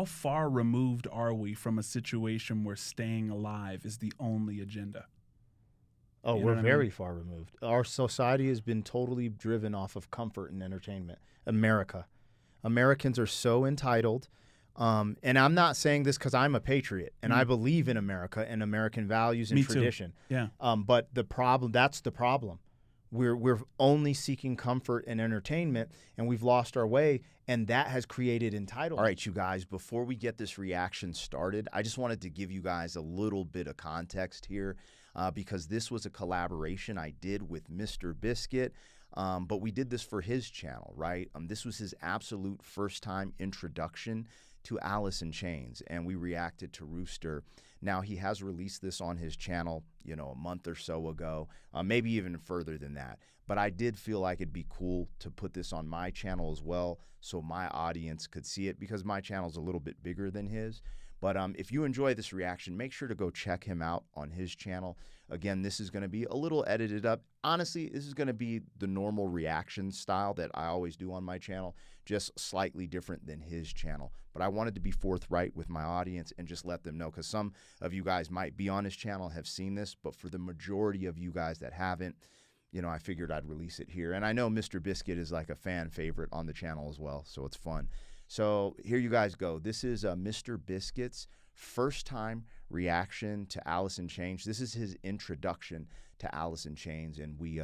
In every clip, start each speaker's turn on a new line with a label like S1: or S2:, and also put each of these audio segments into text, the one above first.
S1: far removed are we from a situation where staying alive is the only agenda?
S2: Oh,
S1: You know
S2: we're
S1: what I
S2: very
S1: mean?
S2: far removed. Our society has been totally driven off of comfort and entertainment. Americans are so entitled. And I'm not saying this because I'm a patriot and I believe in America and American values and
S1: Me too.
S2: tradition.
S1: Yeah.
S2: But that's the problem. We're only seeking comfort and entertainment, and we've lost our way, and that has created entitlement.
S3: All right, you guys, before we get this reaction started, I just wanted to give you guys a little bit of context here because this was a collaboration I did with Mr. Biscuit, but we did this for his channel, right? This was his absolute first-time introduction to Alice in Chains, and we reacted to Rooster. Now, he has released this on his channel, a month or so ago, maybe even further than that. But I did feel like it'd be cool to put this on my channel as well so my audience could see it because my channel's a little bit bigger than his. But if you enjoy this reaction, make sure to go check him out on his channel. Again, this is going to be a little edited up. Honestly, this is going to be the normal reaction style that I always do on my channel, just slightly different than his channel. But I wanted to be forthright with my audience and just let them know because some of you guys might be on his channel, have seen this, but for the majority of you guys that haven't, I figured I'd release it here. And I know Mr. Biscuit is like a fan favorite on the channel as well, so it's fun. So here you guys go. This is Mr. Biscuit's first time reaction to Alice in Chains. This is his introduction to Alice in Chains, and we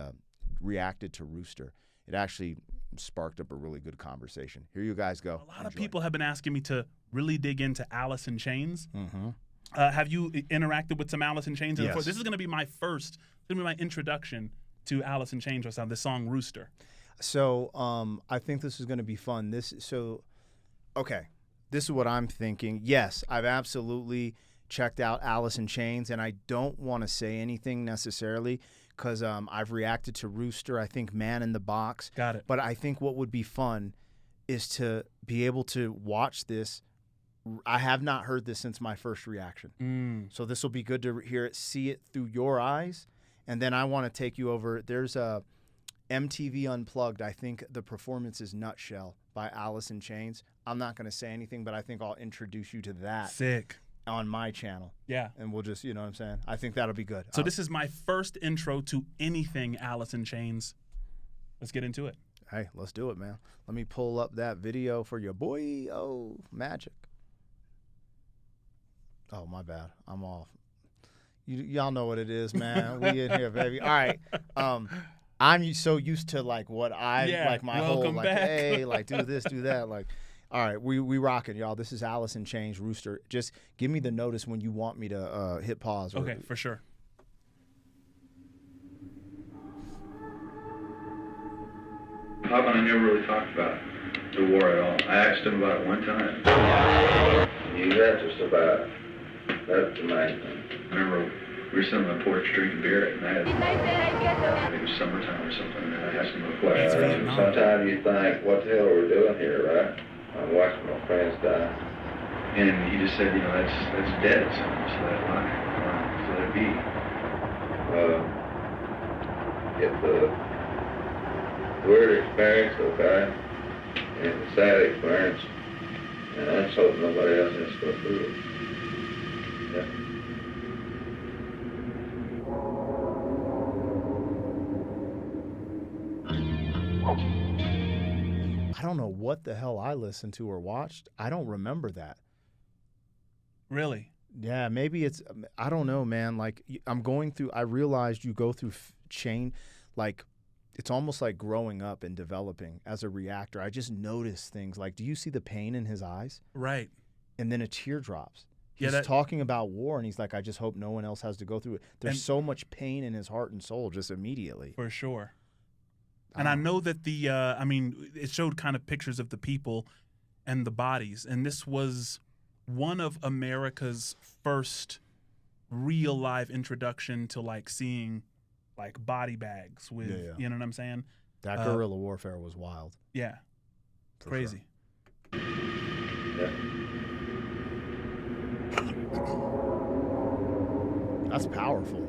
S3: reacted to Rooster. It actually sparked up a really good conversation. Here you guys go.
S1: A lot of people have been asking me to really dig into Alice in Chains.
S2: Mm-hmm.
S1: Have you interacted with some Alice in Chains?
S2: Yes.
S1: This is going to be my introduction to Alice in Chains, the song Rooster.
S2: So I think this is going to be fun. Okay, this is what I'm thinking. Yes, I've absolutely checked out Alice in Chains, and I don't want to say anything necessarily because I've reacted to Rooster, I think Man in the Box.
S1: Got it.
S2: But I think what would be fun is to be able to watch this. I have not heard this since my first reaction. So this will be good to hear it, see it through your eyes, and then I want to take you over. There's a MTV Unplugged, I think the performance is Nutshell by Alice in Chains. I'm not going to say anything, but I think I'll introduce you to that.
S1: Sick.
S2: On my channel.
S1: Yeah.
S2: And we'll just, you know what I'm saying? I think that'll be good.
S1: So this is my first intro to anything Alice in Chains. Let's get into it.
S2: Hey, let's do it, man. Let me pull up that video for your boy. Oh, magic. Oh, my bad. I'm off. Y'all know what it is, man. We in here, baby. All right. I'm so used to like what like my whole like,
S1: back.
S2: hey, like do this, do that, like. All right, we rocking, y'all. This is Alice in Chains, Rooster. Just give me the notice when you want me to hit pause.
S1: Okay, for sure.
S4: Papa and I never really talked about the war at all. I asked him about it one time.
S5: You got just about. That's the main thing.
S4: I remember we were sitting on the porch drinking beer at night. I think it was summertime or something, and I asked him a question.
S5: Sometimes you think, what the hell are we doing here, right? I'm watching my friends die.
S4: And he just said, that's dead. So let it be.
S5: It's a weird experience, okay? And it's a sad experience. And I just hope nobody else has to go through it. Yeah.
S2: I don't know what the hell I listened to or watched. I don't remember that.
S1: Really?
S2: Yeah, maybe it's, I don't know, man. Like, I'm going through, I realized you go through chain, like, it's almost like growing up and developing as a reactor. I just notice things like, do you see the pain in his eyes?
S1: Right.
S2: And then a tear drops.
S1: Yeah,
S2: He's talking about war, and he's like, I just hope no one else has to go through it. There's so much pain in his heart and soul just immediately.
S1: For sure. And I know that it showed kind of pictures of the people and the bodies. And this was one of America's first real live introduction to like seeing like body bags with, you know what I'm saying?
S2: That guerrilla warfare was wild.
S1: Yeah. Crazy.
S5: Sure. Yeah.
S2: That's powerful.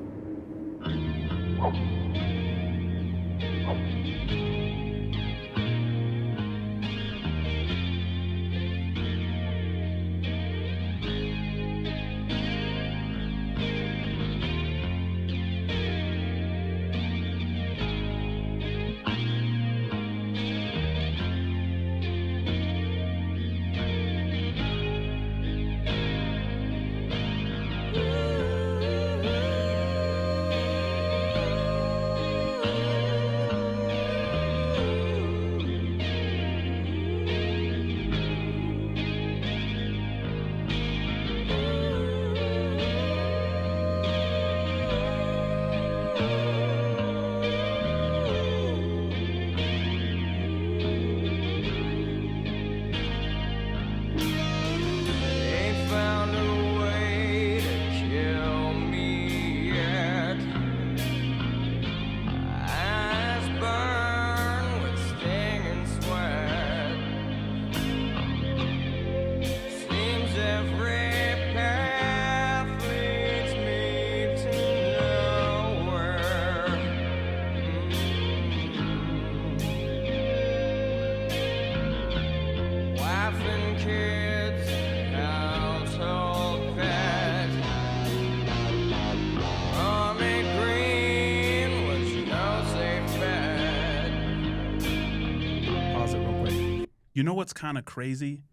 S1: You know what's kind of crazy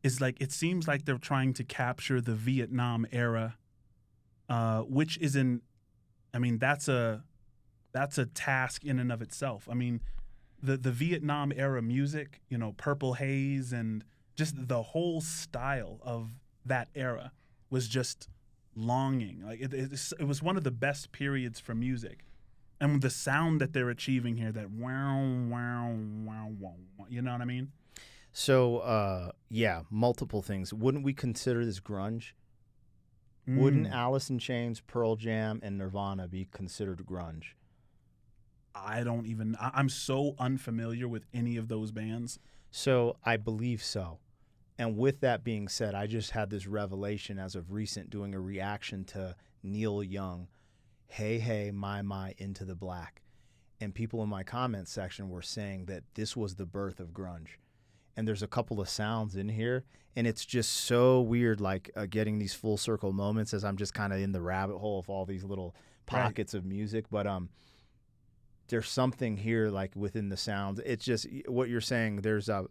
S1: is like it seems like they're trying to capture the Vietnam era, which isn't. I mean, that's a task in and of itself. I mean, the Vietnam era music, you know, Purple Haze and just the whole style of that era was just longing. Like it was one of the best periods for music. And the sound that they're achieving here, that wow, wow, wow, wow, wow, you know what I mean?
S2: So, yeah, multiple things. Wouldn't we consider this grunge? Wouldn't Alice in Chains, Pearl Jam, and Nirvana be considered grunge?
S1: I'm so unfamiliar with any of those bands.
S2: So I believe so. And with that being said, I just had this revelation as of recent doing a reaction to Neil Young, Hey, Hey, My, Into the Black. And people in my comments section were saying that this was the birth of grunge. And there's a couple of sounds in here, and it's just so weird, like getting these full circle moments as I'm just kind of in the rabbit hole of all these little pockets of music. But there's something here, like within the sounds. It's just what you're saying.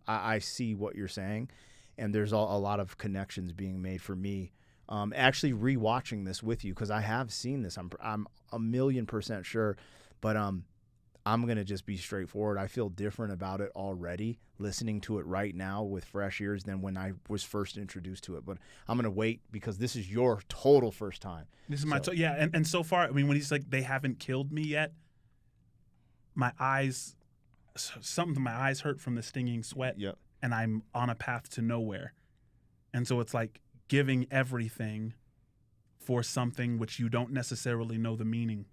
S2: I see what you're saying, and there's a lot of connections being made for me. Actually rewatching this with you, because I have seen this. I'm 1,000,000% sure, but I'm gonna just be straightforward. I feel different about it already, listening to it right now with fresh ears than when I was first introduced to it. But I'm gonna wait because this is your total first time.
S1: This is my and so far, I mean, when he's like, they haven't killed me yet, my eyes hurt from the stinging sweat.
S2: Yep.
S1: And I'm on a path to nowhere. And so it's like giving everything for something which you don't necessarily know the meaning.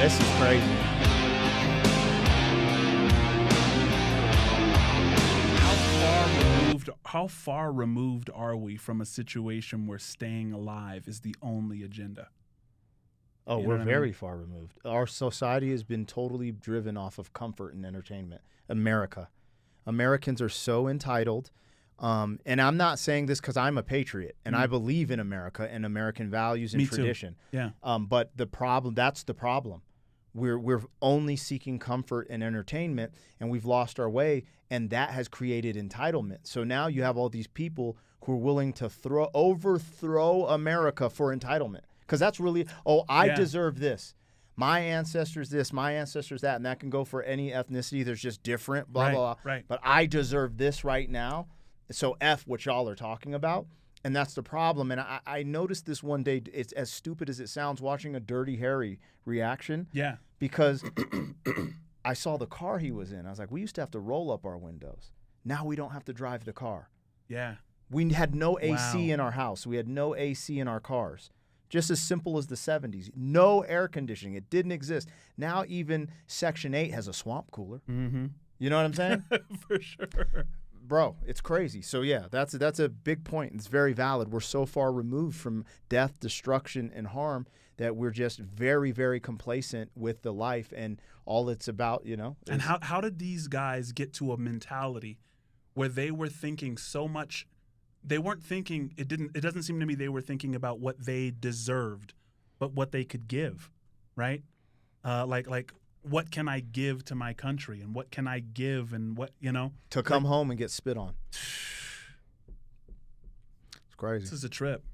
S2: This is crazy.
S1: How far removed are we from a situation where staying alive is the only agenda?
S2: Oh, we're very far removed. Our society has been totally driven off of comfort and entertainment. Americans are so entitled. And I'm not saying this because I'm a patriot and I believe in America and American values and
S1: Me
S2: tradition.
S1: Too. Yeah.
S2: But that's the problem. We're only seeking comfort and entertainment, and we've lost our way, and that has created entitlement. So now you have all these people who are willing to overthrow America for entitlement, because that's really, I deserve this. My ancestors this, my ancestors that, and that can go for any ethnicity. There's just different, blah, blah, blah.
S1: Right.
S2: But I deserve this right now. So F what y'all are talking about. And that's the problem. And I noticed this one day. It's as stupid as it sounds, watching a Dirty Harry reaction.
S1: Yeah.
S2: Because I saw the car he was in. I was like, we used to have to roll up our windows. Now we don't have to drive the car.
S1: Yeah.
S2: We had no AC in our house. We had no AC in our cars. Just as simple as the 70s. No air conditioning. It didn't exist. Now even Section 8 has a swamp cooler.
S1: Mm-hmm.
S2: You know what I'm saying?
S1: For sure.
S2: Bro, it's crazy. So yeah, that's a big point. It's very valid. We're so far removed from death, destruction, and harm that we're just very, very complacent with the life and all it's about, you know.
S1: And how did these guys get to a mentality where they were thinking so much they weren't thinking. It doesn't seem to me they were thinking about what they deserved, but what they could give, right? Like what can I give to my country, and what can I give, and what
S2: to come home and get spit on. It's crazy.
S1: This is a trip.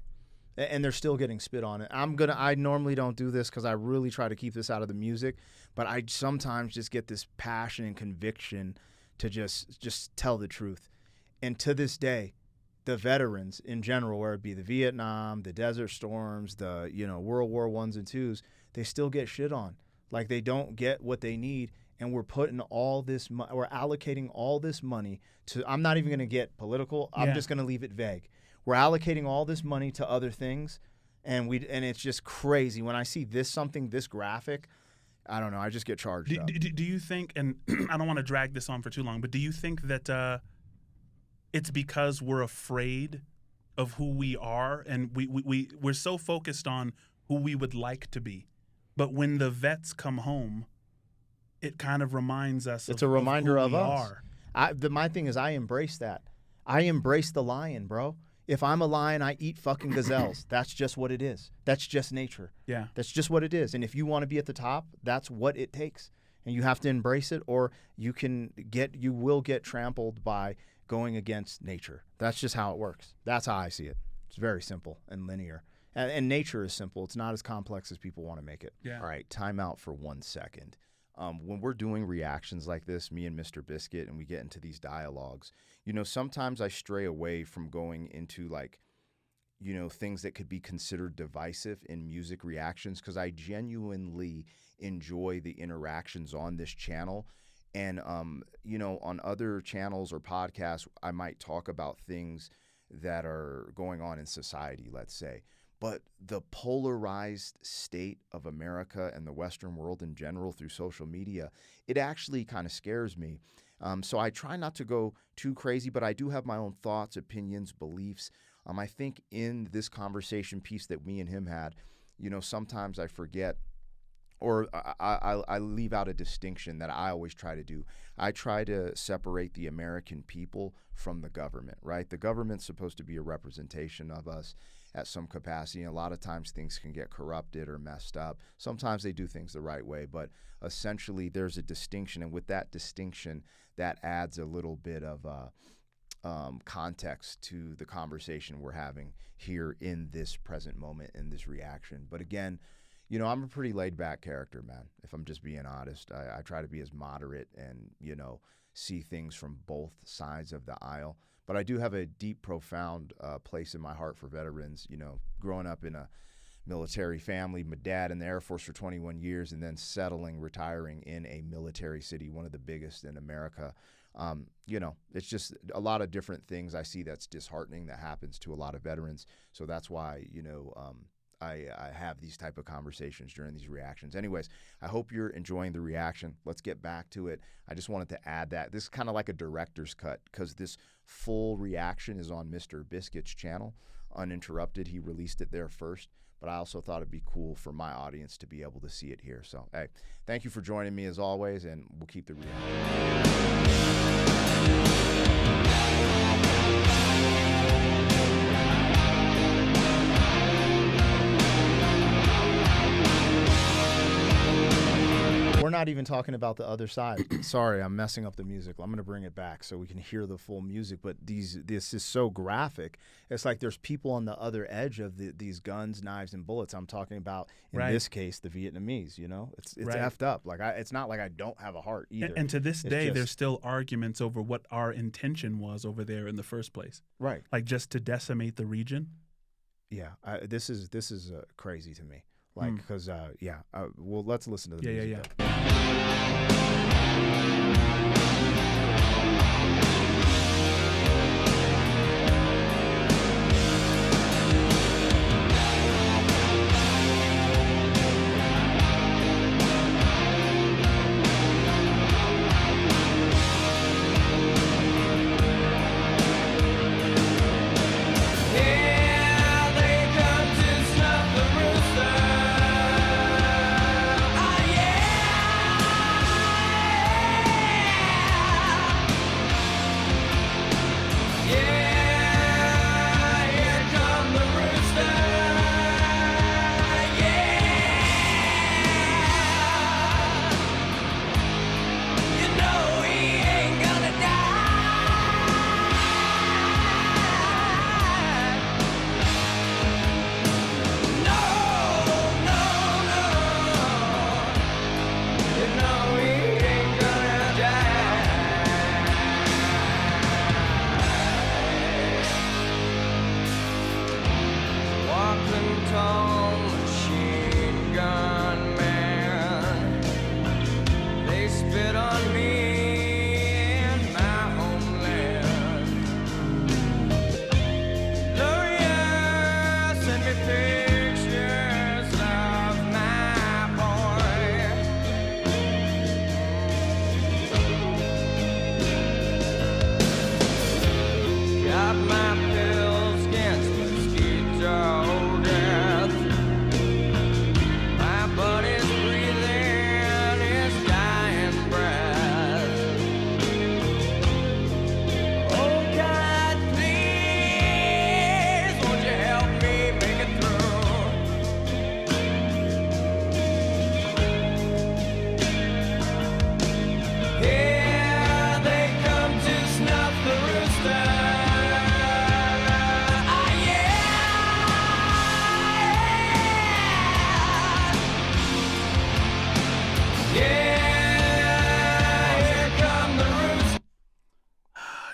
S2: And they're still getting spit on. I normally don't do this because I really try to keep this out of the music, but I sometimes just get this passion and conviction to just tell the truth. And to this day, the veterans in general, whether it be the Vietnam, the Desert Storms, the World War I's and II's, they still get shit on. Like they don't get what they need, and we're putting all this, we're allocating all this money to. I'm not even going to get political. I'm just going to leave it vague. We're allocating all this money to other things, and it's just crazy. When I see this graphic, I don't know. I just get charged up.
S1: Do you think? And I don't want to drag this on for too long, but do you think that it's because we're afraid of who we are, and we're so focused on who we would like to be? But when the vets come home, it kind of reminds us.
S2: It's a reminder of
S1: us.
S2: My thing is, I embrace that. I embrace the lion, bro. If I'm a lion, I eat fucking gazelles. That's just what it is. That's just nature.
S1: Yeah.
S2: That's just what it is. And if you want to be at the top, that's what it takes. And you have to embrace it, or you will get trampled by going against nature. That's just how it works. That's how I see it. It's very simple and linear. And nature is simple. It's not as complex as people want to make it.
S1: Yeah.
S3: All right, time out for 1 second. When we're doing reactions like this, me and Mr. Biscuit, and we get into these dialogues, sometimes I stray away from going into things that could be considered divisive in music reactions, because I genuinely enjoy the interactions on this channel. And, on other channels or podcasts, I might talk about things that are going on in society, let's say. But the polarized state of America and the Western world in general through social media, it actually kind of scares me. So I try not to go too crazy, but I do have my own thoughts, opinions, beliefs. I think in this conversation piece that me and him had, sometimes I forget, or I leave out a distinction that I always try to do. I try to separate the American people from the government, right? The government's supposed to be a representation of us at some capacity, and a lot of times things can get corrupted or messed up. Sometimes they do things the right way, but essentially there's a distinction, and with that distinction, that adds a little bit of context to the conversation we're having here in this present moment, in this reaction. But again, I'm a pretty laid-back character, man, if I'm just being honest. I try to be as moderate and, see things from both sides of the aisle. But I do have a deep, profound place in my heart for veterans. Growing up in a military family, my dad in the Air Force for 21 years, and then retiring in a military city, one of the biggest in America. It's just a lot of different things I see that's disheartening that happens to a lot of veterans. So that's why, I have these type of conversations during these reactions. Anyways, I hope you're enjoying the reaction. Let's get back to it. I just wanted to add that. This is kind of like a director's cut, because this full reaction is on Mr. Biscuit's channel, uninterrupted. He released it there first, but I also thought it'd be cool for my audience to be able to see it here. So, hey, thank you for joining me as always, and we'll keep the
S2: We're not even talking about the other side. Sorry, I'm messing up the music. I'm going to bring it back so we can hear the full music. But this is so graphic. It's like there's people on the other edge of these guns, knives, and bullets. I'm talking about, in this case, the Vietnamese. It's effed up. Like it's not like I don't have a heart either.
S1: And to this day, there's still arguments over what our intention was over there in the first place.
S2: Right.
S1: Like just to decimate the region.
S2: Yeah. This is crazy to me. Like, because, well, let's listen to the music.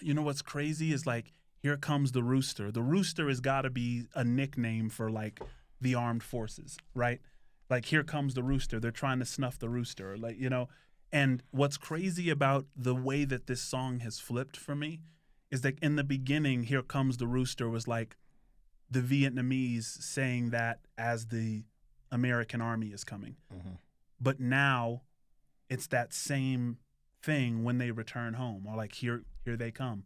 S1: You know what's crazy is like, here comes the rooster. The rooster has got to be a nickname for like the armed forces, right? Like, here comes the rooster. They're trying to snuff the rooster, like, you know. And what's crazy about the way that this song has flipped for me is that in the beginning, here comes the rooster was like the Vietnamese saying that as the American army is coming.
S2: Mm-hmm.
S1: But now it's that same thing when they return home, or like, here they come,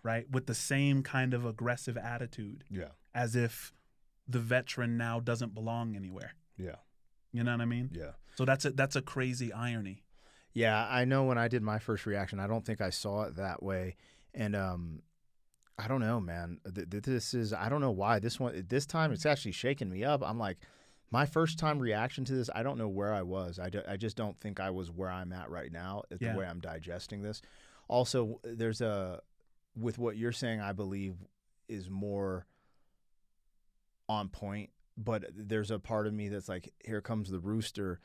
S1: right? With the same kind of aggressive attitude, as if the veteran now doesn't belong anywhere.
S2: Yeah.
S1: You know what I mean?
S2: Yeah.
S1: So that's a crazy irony.
S2: Yeah, I know when I did my first reaction, I don't think I saw it that way. And I don't know, man. This is, I don't know why. This time it's actually shaking me up. I'm like, my first time reaction to this, I don't know where I was. I just don't think I was where I'm at right now, the way I'm digesting this. Also, there's with what you're saying, I believe is more on point, but there's a part of me that's like, here comes the rooster.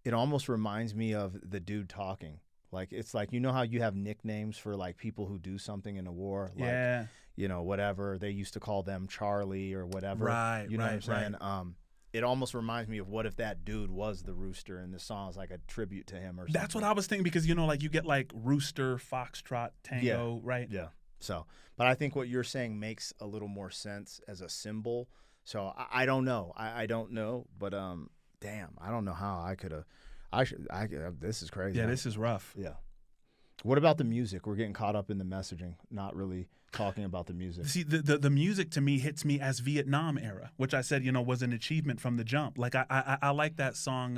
S2: It almost reminds me of the dude talking. Like, it's like, you know how you have nicknames for like people who do something in a war? Like, you know, whatever. They used to call them Charlie or whatever.
S1: Right,
S2: you know what I'm saying?
S1: right.
S2: It almost reminds me of what if that dude was the rooster and the song is like a tribute to him or something.
S1: That's what I was thinking, because, you know, like you get like rooster, foxtrot, tango, right?
S2: Yeah. So, but I think what you're saying makes a little more sense as a symbol. So I don't know. I don't know, but damn, I don't know how I could have. This is crazy.
S1: Yeah, this is rough.
S2: Yeah. What about the music? We're getting caught up in the messaging, not really talking about the music.
S1: See, the music to me hits me as Vietnam era, which I said, you know, was an achievement from the jump. Like, I like that song,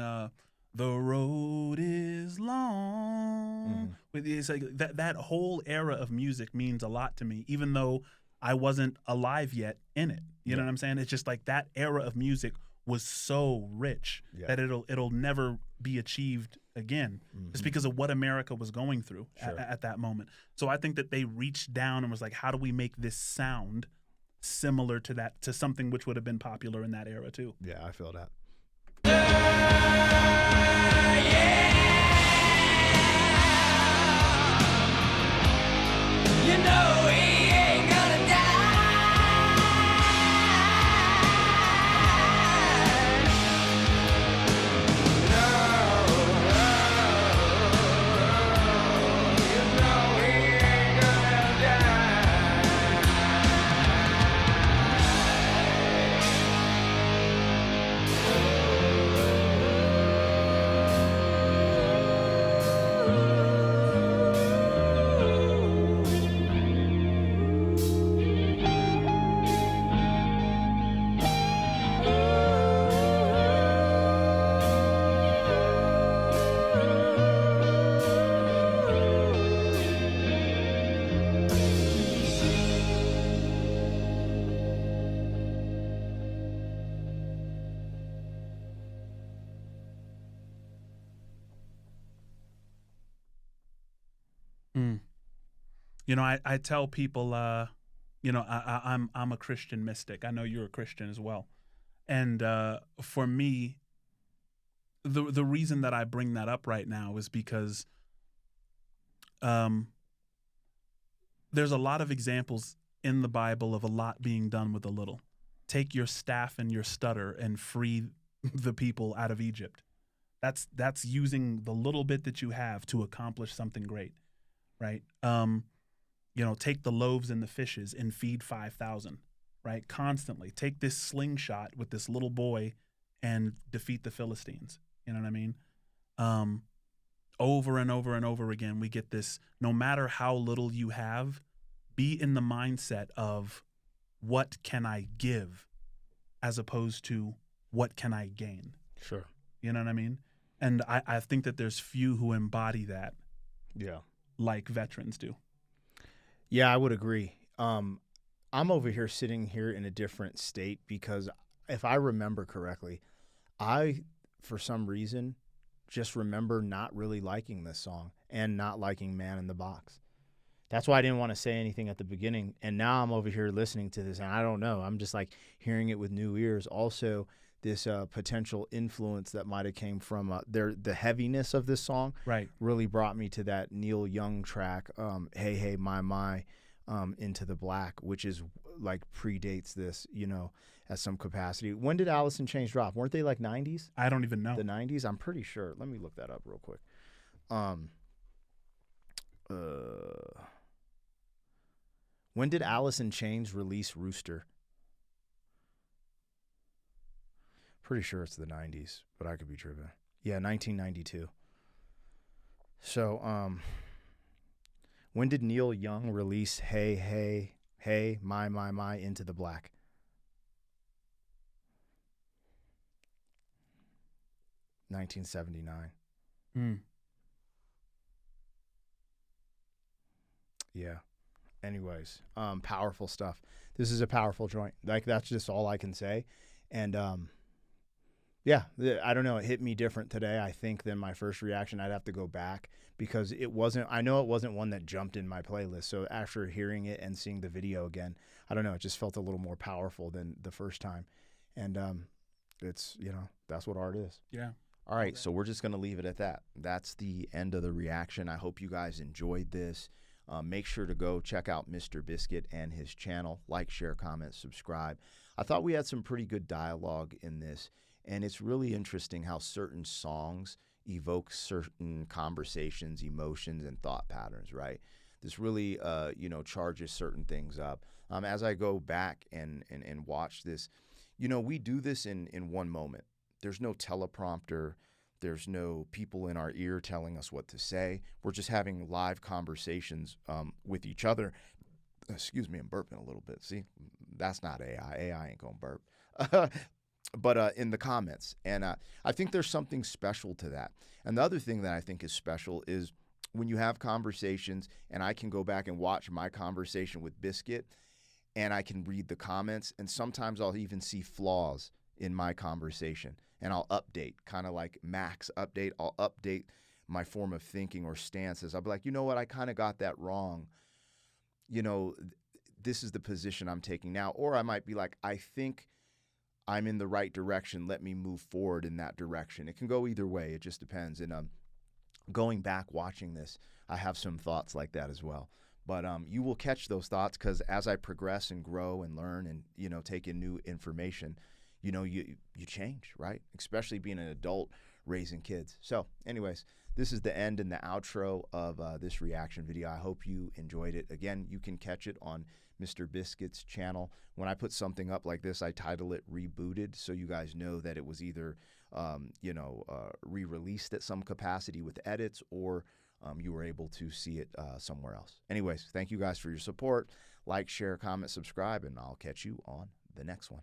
S1: The Road is Long. It's like that whole era of music means a lot to me, even though I wasn't alive yet in it. You know what I'm saying? It's just like that era of music was so rich that it'll never be achieved again, just because of what America was going through at that moment. So I think that they reached down and was like, how do we make this sound similar to that, to something which would have been popular in that era too?
S2: Yeah, I feel that.
S6: You know he ain't gonna die.
S1: You know, I tell people, you know, I'm a Christian mystic. I know you're a Christian as well. And for me, the reason that I bring that up right now is because there's a lot of examples in the Bible of a lot being done with a little. Take your staff and your stutter and free the people out of Egypt. That's using the little bit that you have to accomplish something great, right? You know, take the loaves and the fishes and feed 5,000, right? Constantly. Take this slingshot with this little boy and defeat the Philistines. You know what I mean? Over and over and over again, we get this, no matter how little you have, be in the mindset of what can I give as opposed to what can I gain?
S2: Sure.
S1: You know what I mean? And I think that there's few who embody that like veterans do.
S2: Yeah, I would agree. I'm over here sitting here in a different state because if I remember correctly, I, for some reason, just remember not really liking this song and not liking Man in the Box. That's why I didn't want to say anything at the beginning. And now I'm over here listening to this, and I don't know. I'm just like hearing it with new ears. Also, this potential influence that might have came from the heaviness of this song
S1: right
S2: really brought me to that Neil Young track, Hey, Hey, My, Into the Black, which is like predates this, you know, at some capacity. When did Alice in Chains drop? Weren't they like 90s?
S1: I don't even know.
S2: The 90s? I'm pretty sure. Let me look that up real quick. When did Alice in Chains release Rooster? Pretty sure it's the 90s, but I could be tripping. Yeah, 1992. So, when did Neil Young release Hey, Hey, Hey, My, Into the Black? $1979. Yeah. Anyways, powerful stuff. This is a powerful joint. Like, that's just all I can say. And, yeah, I don't know. It hit me different today, I think, than my first reaction. I'd have to go back because I know it wasn't one that jumped in my playlist. So after hearing it and seeing the video again, I don't know. It just felt a little more powerful than the first time. And it's, you know, that's what art is.
S1: Yeah.
S3: All right, so we're just going to leave it at that. That's the end of the reaction. I hope you guys enjoyed this. Make sure to go check out Mr. Biscuit and his channel. Like, share, comment, subscribe. I thought we had some pretty good dialogue in this, and it's really interesting how certain songs evoke certain conversations, emotions, and thought patterns, right? This really, you know, charges certain things up. As I go back and watch this, you know, we do this in one moment. There's no teleprompter. There's no people in our ear telling us what to say. We're just having live conversations with each other. Excuse me, I'm burping a little bit. See, that's not AI. AI ain't gonna burp. But in the comments. And I think there's something special to that. And the other thing that I think is special is when you have conversations, and I can go back and watch my conversation with Biscuit, and I can read the comments, and sometimes I'll even see flaws in my conversation, and I'll update, kind of like Max update. I'll update my form of thinking or stances. I'll be like, you know what, I kind of got that wrong. You know, this is the position I'm taking now. Or I might be like, I think I'm in the right direction. Let me move forward in that direction. It can go either way. It just depends. And going back, watching this, I have some thoughts like that as well. But you will catch those thoughts because as I progress and grow and learn and, you know, take in new information, you know, you change, right? Especially being an adult raising kids. So anyways, this is the end and the outro of this reaction video. I hope you enjoyed it. Again, you can catch it on Mr. Biscuit's channel. When I put something up like this, I title it Rebooted, so you guys know that it was either, you know, re-released at some capacity with edits, or you were able to see it somewhere else. Anyways, thank you guys for your support. Like, share, comment, subscribe, and I'll catch you on the next one.